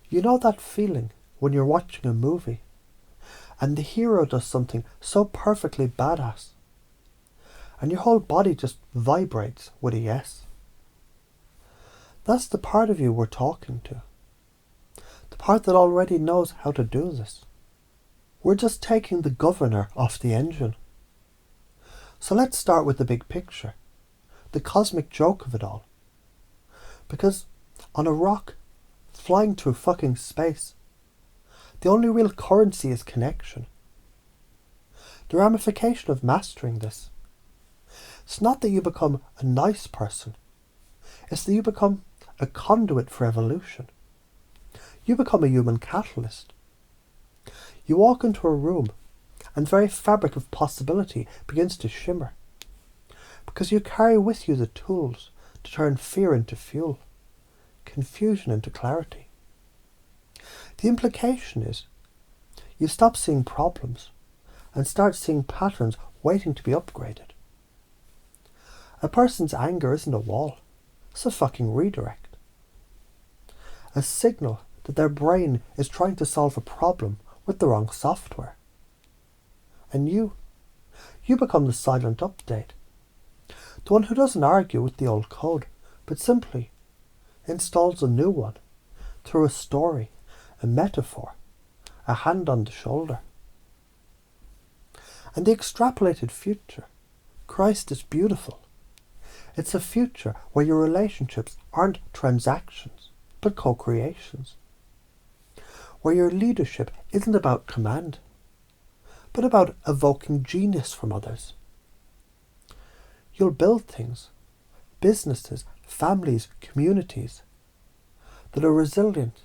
You know that feeling when you're watching a movie and the hero does something so perfectly badass and your whole body just vibrates with a yes? That's the part of you we're talking to. The part that already knows how to do this. We're just taking the governor off the engine. So let's start with the big picture, the cosmic joke of it all. Because on a rock, flying through fucking space, the only real currency is connection. The ramification of mastering this, it's not that you become a nice person, it's that you become a conduit for evolution. You become a human catalyst. You walk into a room and the very fabric of possibility begins to shimmer, because you carry with you the tools to turn fear into fuel, confusion into clarity. The implication is you stop seeing problems and start seeing patterns waiting to be upgraded. A person's anger isn't a wall, it's a fucking redirect. A signal that their brain is trying to solve a problem with the wrong software. And you become the silent update. The one who doesn't argue with the old code, but simply installs a new one through a story, a metaphor, a hand on the shoulder. And the extrapolated future, Christ, is beautiful. It's a future where your relationships aren't transactions, but co-creations. Where your leadership isn't about command, but about evoking genius from others. You'll build things, businesses, families, communities that are resilient,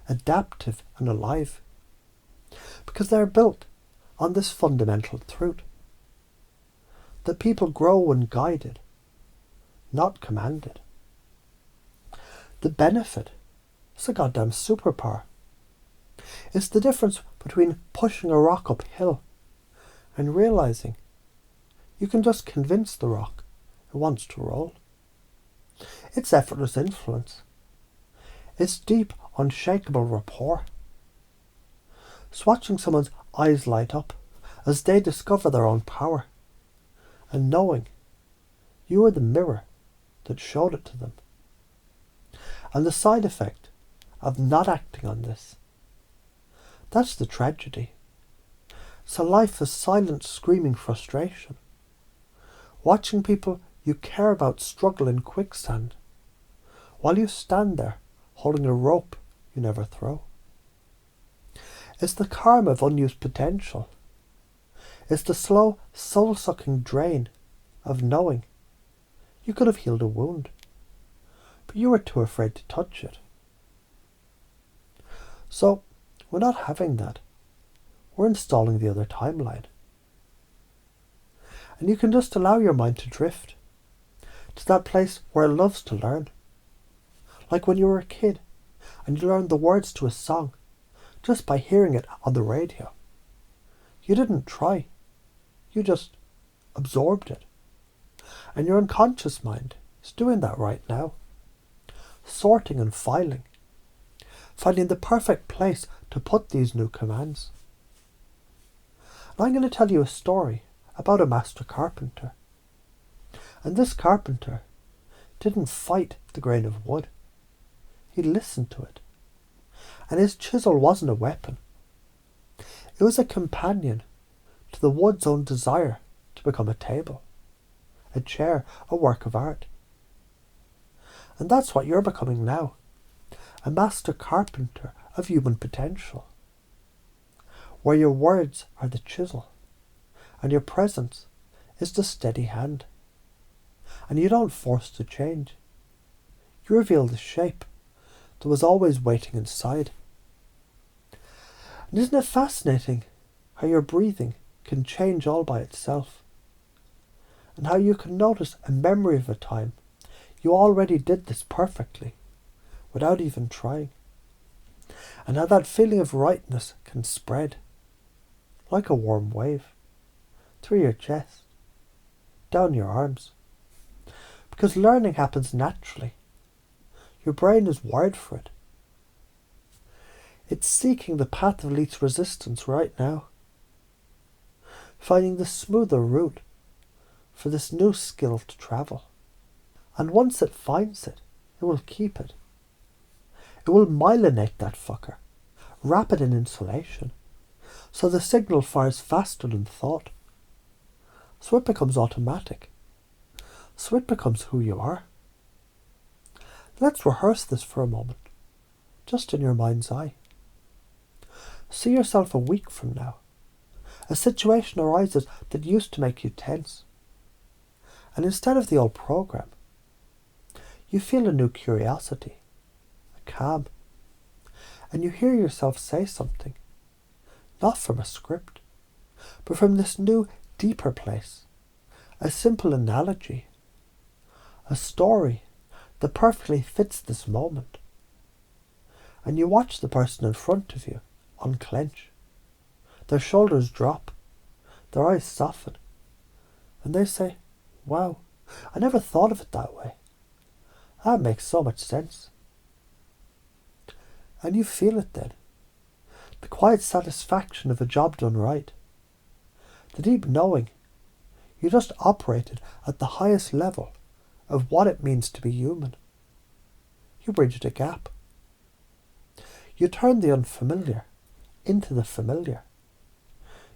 adaptive and alive, because they're built on this fundamental truth, that people grow when guided, not commanded. The benefit is a goddamn superpower. It's the difference between pushing a rock uphill and realizing you can just convince the rock it wants to roll. It's effortless influence. It's deep, unshakable rapport. It's watching someone's eyes light up as they discover their own power, and knowing you are the mirror that showed it to them. And the side effect of not acting on this, that's the tragedy. It's a life of silent, screaming frustration. Watching people you care about struggle in quicksand, while you stand there holding a rope you never throw. It's the karma of unused potential. It's the slow, soul-sucking drain of knowing you could have healed a wound, but you were too afraid to touch it. So, we're not having that. We're installing the other timeline. And you can just allow your mind to drift to that place where it loves to learn. Like when you were a kid and you learned the words to a song just by hearing it on the radio. You didn't try. You just absorbed it. And your unconscious mind is doing that right now. Sorting and filing. Finding the perfect place to put these new commands. And I'm going to tell you a story about a master carpenter. And this carpenter didn't fight the grain of wood. He listened to it. And his chisel wasn't a weapon. It was a companion to the wood's own desire to become a table, a chair, a work of art. And that's what you're becoming now, a master carpenter of human potential, where your words are the chisel, and your presence is the steady hand. And you don't force the change. You reveal the shape that was always waiting inside. And isn't it fascinating how your breathing can change all by itself? And how you can notice a memory of a time you already did this perfectly, without even trying. And how that feeling of rightness can spread, like a warm wave, through your chest, down your arms. Because learning happens naturally. Your brain is wired for it. It's seeking the path of least resistance right now. Finding the smoother route for this new skill to travel. And once it finds it, it will keep it. It will myelinate that fucker, wrap it in insulation, so the signal fires faster than thought. So it becomes automatic. So it becomes who you are. Let's rehearse this for a moment, just in your mind's eye. See yourself a week from now. A situation arises that used to make you tense. And instead of the old program, you feel a new curiosity, a calm. And you hear yourself say something, not from a script, but from this new, deeper place. A simple analogy, a story that perfectly fits this moment. And you watch the person in front of you unclench. Their shoulders drop, their eyes soften, and they say, "Wow, I never thought of it that way. That makes so much sense." And you feel it then, the quiet satisfaction of a job done right, the deep knowing you just operated at the highest level of what it means to be human. You bridged a gap. You turned the unfamiliar into the familiar.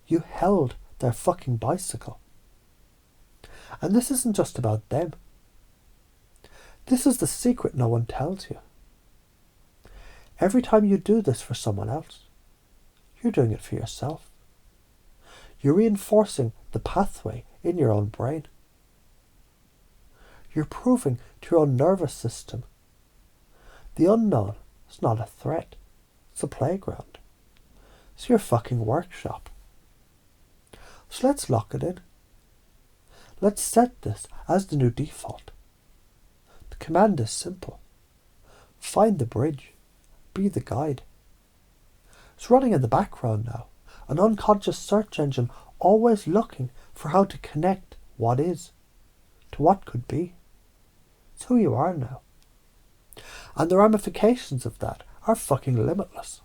You held their fucking bicycle. And this isn't just about them. This is the secret no one tells you. Every time you do this for someone else, you're doing it for yourself. You're reinforcing the pathway in your own brain. You're proving to your own nervous system the unknown is not a threat, it's a playground. It's your fucking workshop. So let's lock it in. Let's set this as the new default. The command is simple. Find the bridge. Be the guide. It's running in the background now, an unconscious search engine always looking for how to connect what is to what could be. It's who you are now. And the ramifications of that are fucking limitless.